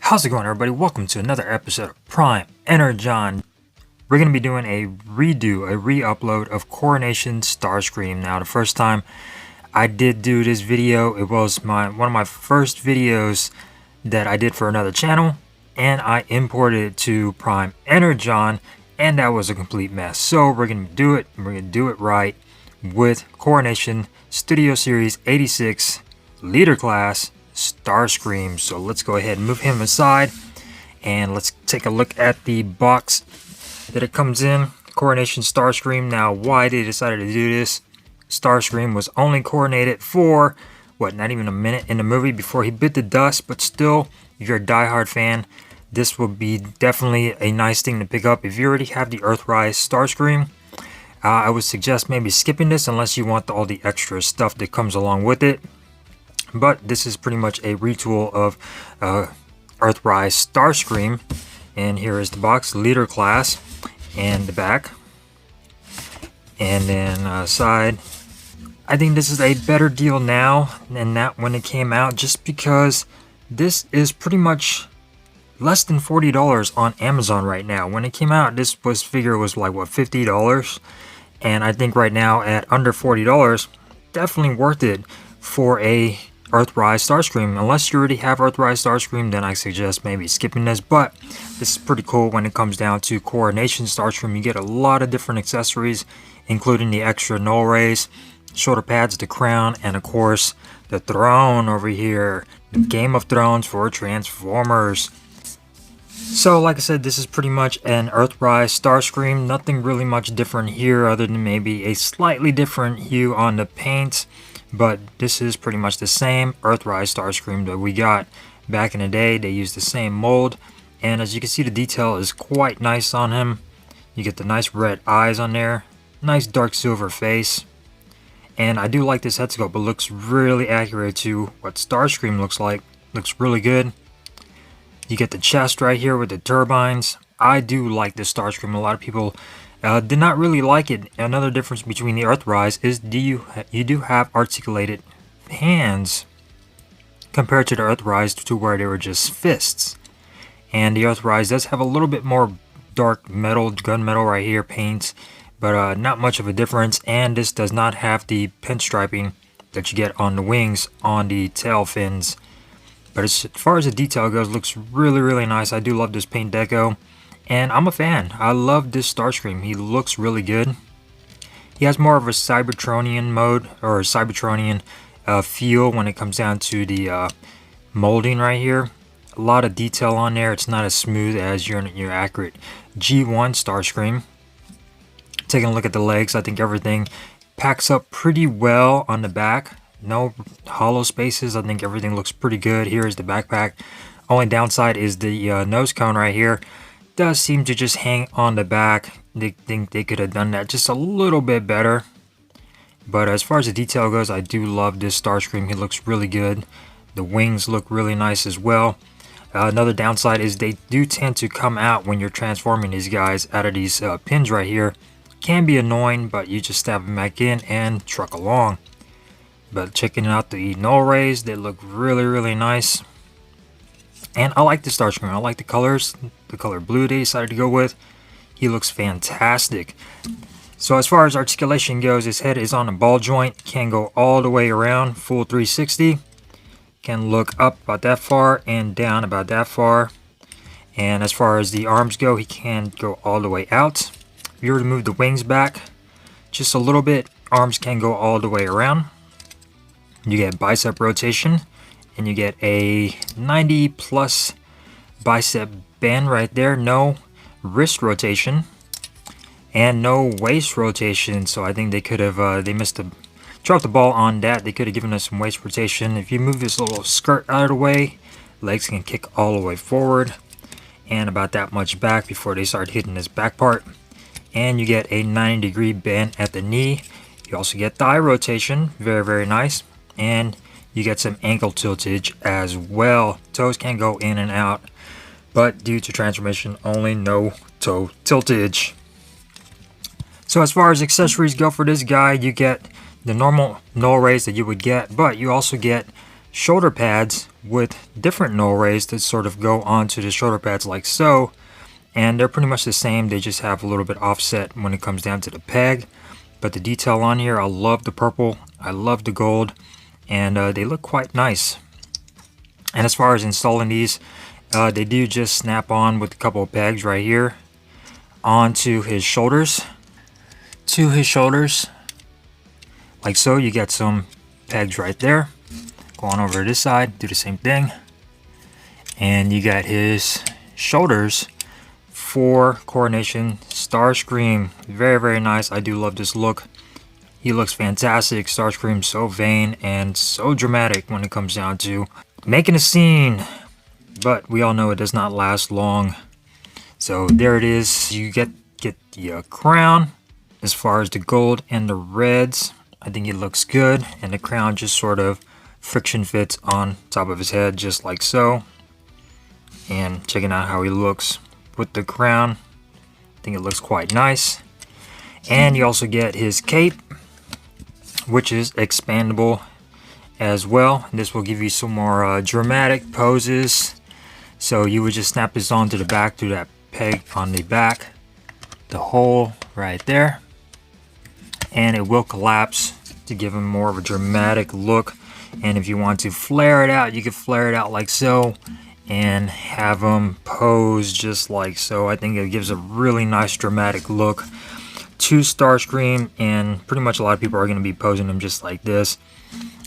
How's it going, everybody? Welcome to another episode of Prime ENERGON. We're going to be doing a re-upload of Coronation Starscream. Now, the first time I did do this video, it was one of my first videos that I did for another channel, and I imported it to Prime ENERGON, and that was a complete mess. So we're going to do it, and we're going to do it right with Coronation Studio Series 86 Leader Class Starscream. So let's go ahead and move him aside, and let's take a look at the box that it comes in. Coronation Starscream. Now, why they decided to do this? Starscream was only coronated for not even a minute in the movie before he bit the dust, but still, if you're a diehard fan, this will be definitely a nice thing to pick up. If you already have the Earthrise Starscream, I would suggest maybe skipping this unless you want all the extra stuff that comes along with it. But this is pretty much a retool of Earthrise Starscream. And here is the box, Leader Class, and the back. And then side. I think this is a better deal now than that when it came out, just because this is pretty much less than $40 on Amazon right now. When it came out, this figure was like, what, $50? And I think right now at under $40, definitely worth it for a Earthrise Starscream. Unless you already have Earthrise Starscream, then I suggest maybe skipping this. But this is pretty cool when it comes down to Coronation Starscream. You get a lot of different accessories, including the extra null rays, shoulder pads, the crown, and of course the throne over here. The Game of Thrones for Transformers. So like I said, this is pretty much an Earthrise Starscream. Nothing really much different here other than maybe a slightly different hue on the paint. But this is pretty much the same Earthrise Starscream that we got back in the day. They used the same mold. And as you can see, the detail is quite nice on him. You get the nice red eyes on there. Nice dark silver face. And I do like this head sculpt. It looks really accurate to what Starscream looks like. Looks really good. You get the chest right here with the turbines. I do like this Starscream. A lot of people did not really like it. Another difference between the Earthrise is you do have articulated hands compared to the Earthrise, to where they were just fists. And the Earthrise does have a little bit more dark metal, gunmetal right here, paint, but not much of a difference. And this does not have the pinstriping that you get on the wings on the tail fins. But as far as the detail goes, looks really, really nice. I do love this paint deco, and I'm a fan. I love this Starscream. He looks really good. He has more of a Cybertronian mode, or a Cybertronian feel when it comes down to the molding right here. A lot of detail on there. It's not as smooth as your accurate G1 Starscream. Taking a look at the legs, I think everything packs up pretty well on the back. No hollow spaces. I think everything looks pretty good. Here is the backpack. Only downside is the nose cone right here. Does seem to just hang on the back. They think they could have done that just a little bit better. But as far as the detail goes, I do love this Starscream. He looks really good. The wings look really nice as well. Another downside is they do tend to come out when you're transforming these guys out of these pins right here. Can be annoying, but you just stab them back in and truck along. But checking out the null rays, they look really, really nice. And I like the Starscream. I like the colors. The color blue they decided to go with. He looks fantastic. So as far as articulation goes, his head is on a ball joint. Can go all the way around, full 360. Can look up about that far and down about that far. And as far as the arms go, he can go all the way out. If you were to move the wings back just a little bit, arms can go all the way around. You get bicep rotation, and you get a 90 plus bicep band right there. No wrist rotation and no waist rotation. So I think they could have dropped the ball on that. They could have given us some waist rotation. If you move this little skirt out of the way, legs can kick all the way forward and about that much back before they start hitting this back part. And you get a 90-degree bend at the knee. You also get thigh rotation. Very, very nice. And you get some ankle tiltage as well. Toes can go in and out, but due to transformation only, no toe tiltage. So as far as accessories go for this guy, you get the normal null rays that you would get, but you also get shoulder pads with different null rays that sort of go onto the shoulder pads like so, and they're pretty much the same. They just have a little bit offset when it comes down to the peg, but the detail on here, I love the purple, I love the gold, and they look quite nice. And as far as installing these, they do just snap on with a couple of pegs right here onto his shoulders, like so. You get some pegs right there. Go on over to this side, do the same thing, and you got his shoulders for Coronation Starscream. Very, very nice. I do love this look. He looks fantastic. Starscream so vain and so dramatic when it comes down to making a scene, but we all know it does not last long. So there it is. You get the crown. As far as the gold and the reds, I think it looks good, and the crown just sort of friction fits on top of his head just like so. And checking out how he looks with the crown, I think it looks quite nice. And you also get his cape, which is expandable as well. This will give you some more dramatic poses. So you would just snap this onto the back through that peg on the back, the hole right there, and it will collapse to give him more of a dramatic look. And if you want to flare it out, you can flare it out like so and have him pose just like so. I think it gives a really nice dramatic look to Starscream, and pretty much a lot of people are going to be posing him just like this.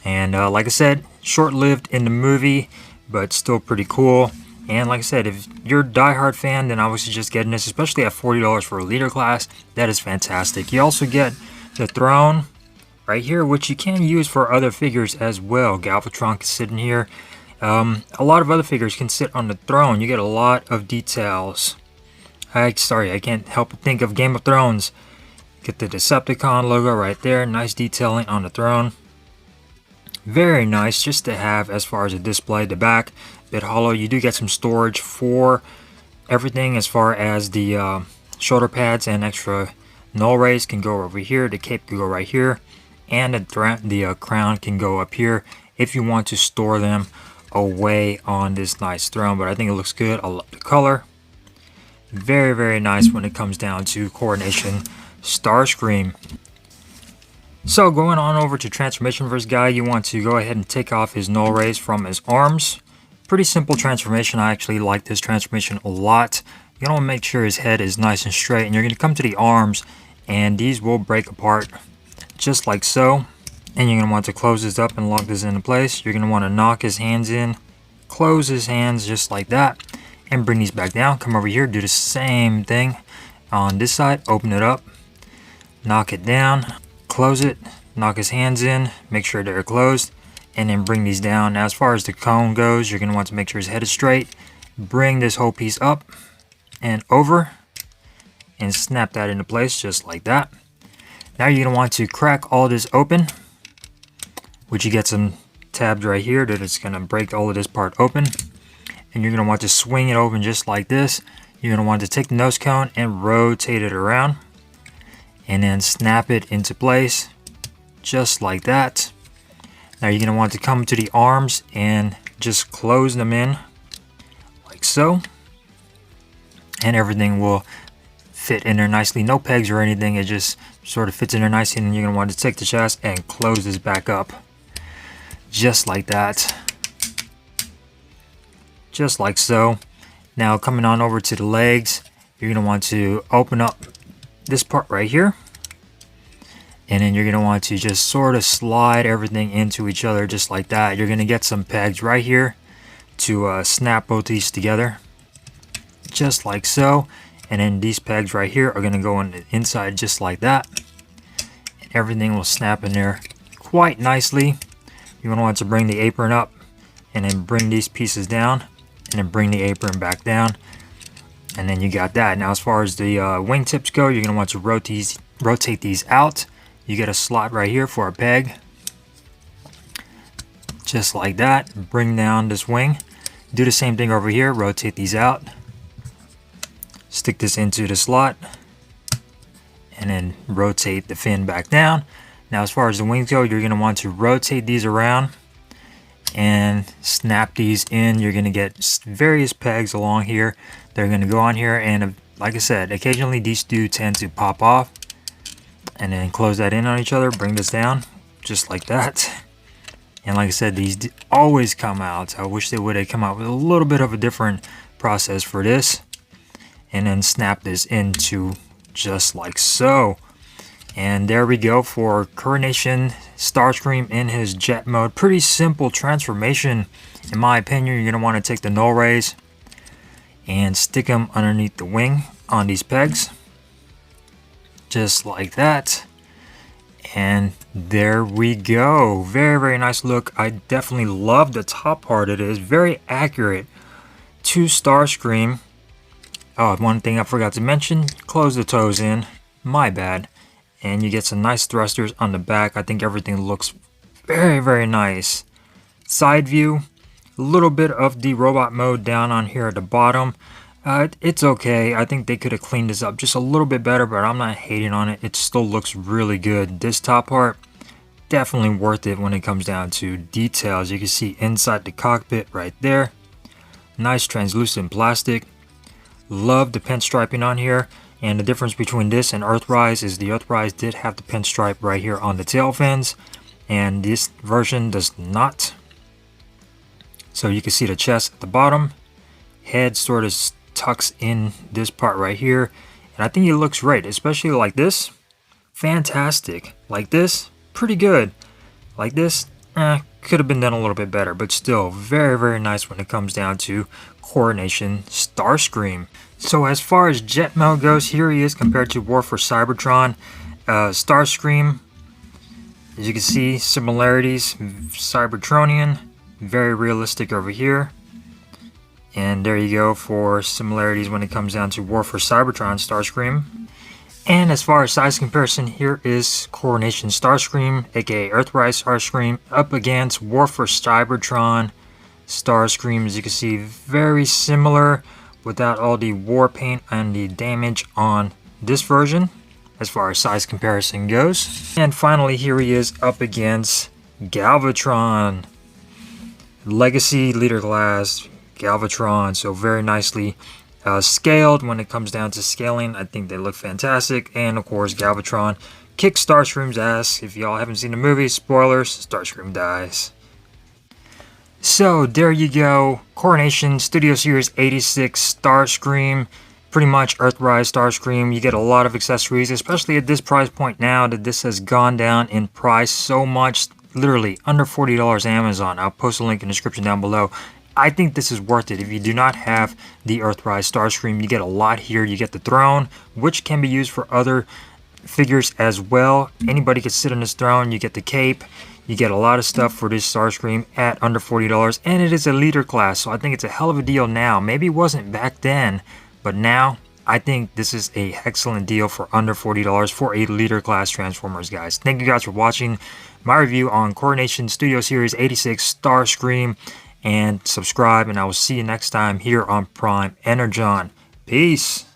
And like I said, short-lived in the movie, but still pretty cool. And like I said, if you're a diehard fan, then I would suggest getting this, especially at $40 for a leader class. That is fantastic. You also get the throne right here, which you can use for other figures as well. Galvatron is sitting here. A lot of other figures can sit on the throne. You get a lot of details. I can't help but think of Game of Thrones. Get the Decepticon logo right there. Nice detailing on the throne. Very nice just to have as far as a display. The back, bit hollow. You do get some storage for everything as far as the shoulder pads, and extra null rays can go over here. The cape can go right here. And the crown can go up here if you want to store them away on this nice throne. But I think it looks good. I love the color. Very, very nice when it comes down to Coronation Starscream. So going on over to transformation for this guy, you want to go ahead and take off his null rays from his arms. Pretty simple transformation. I actually like this transformation a lot. You're going to make sure his head is nice and straight, and you're going to come to the arms, and these will break apart just like so. And you're going to want to close this up and lock this into place. You're going to want to knock his hands in, close his hands just like that, and bring these back down. Come over here, do the same thing on this side. Open it up, knock it down, close it, knock his hands in, make sure they're closed, and then bring these down. Now as far as the cone goes, you're going to want to make sure his head is straight. Bring this whole piece up and over and snap that into place just like that. Now you're going to want to crack all this open, which you get some tabs right here that it's going to break all of this part open. And you're going to want to swing it open just like this. You're going to want to take the nose cone and rotate it around, and then snap it into place just like that. Now you're going to want to come to the arms and just close them in like so, and everything will fit in there nicely. No pegs or anything, it just sort of fits in there nicely. And you're going to want to take the chest and close this back up just like that, just like so. Now coming on over to the legs, you're going to want to open up this part right here, and then you're going to want to just sort of slide everything into each other just like that. You're going to get some pegs right here to snap both these together just like so, and then these pegs right here are going to go on the inside just like that, and everything will snap in there quite nicely. You're going to want to bring the apron up, and then bring these pieces down, and then bring the apron back down, and then you got that. Now as far as the wingtips go, you're going to want to rotate these out. You get a slot right here for a peg just like that. Bring down this wing, do the same thing over here, rotate these out, stick this into the slot, and then rotate the fin back down. Now as far as the wings go, you're going to want to rotate these around and snap these in. You're going to get various pegs along here. They're going to go on here, and like I said, occasionally these do tend to pop off, and then close that in on each other, bring this down just like that. And like I said, these always come out. I wish they would have come out with a little bit of a different process for this, and then snap this into just like so. And there we go for Coronation Starscream in his jet mode. Pretty simple transformation in my opinion. You're going to want to take the null rays and stick them underneath the wing on these pegs just like that. And there we go. Very, very nice look. I definitely love the top part. It is very accurate to Starscream. Oh, one thing I forgot to mention, close the toes in. My bad. And you get some nice thrusters on the back. I think everything looks very, very nice. Side view, a little bit of the robot mode down on here at the bottom. It's okay. I think they could have cleaned this up just a little bit better, but I'm not hating on it. It still looks really good. This top part, definitely worth it when it comes down to details. You can see inside the cockpit right there. Nice translucent plastic. Love the pinstriping on here. And the difference between this and Earthrise is the Earthrise did have the pinstripe right here on the tail fins, and this version does not. So you can see the chest at the bottom. Head sort of tucks in this part right here, and I think it looks great, especially like this. Fantastic. Like this, pretty good. Like this, could have been done a little bit better, but still very, very nice when it comes down to Coronation Starscream. So as far as jet mode goes, here he is compared to War for Cybertron. Starscream, as you can see, similarities. Cybertronian, very realistic over here. And there you go for similarities when it comes down to War for Cybertron Starscream. And as far as size comparison, here is Coronation Starscream, aka Earthrise Starscream, up against War for Cybertron Starscream. As you can see, very similar without all the war paint and the damage on this version as far as size comparison goes. And finally, here he is up against Galvatron, Legacy Leader Class Galvatron. So very nicely scaled when it comes down to scaling. I think they look fantastic. And of course, Galvatron kicks Starscream's ass. If y'all haven't seen the movie, spoilers, Starscream dies. So there you go, Coronation Studio Series 86 Starscream, pretty much Earthrise Starscream. You get a lot of accessories, especially at this price point now that this has gone down in price so much, literally under $40 Amazon. I'll post a link in the description down below. I think this is worth it. If you do not have the Earthrise Starscream, you get a lot here. You get the throne, which can be used for other figures as well. Anybody can sit on this throne. You get the cape. You get a lot of stuff for this Starscream at under $40, and it is a leader class, so I think it's a hell of a deal now. Maybe it wasn't back then, but now I think this is a excellent deal for under $40 for a leader class Transformers, guys. Thank you guys for watching my review on Coronation Studio Series 86 Starscream, and subscribe, and I will see you next time here on Prime Energon. Peace!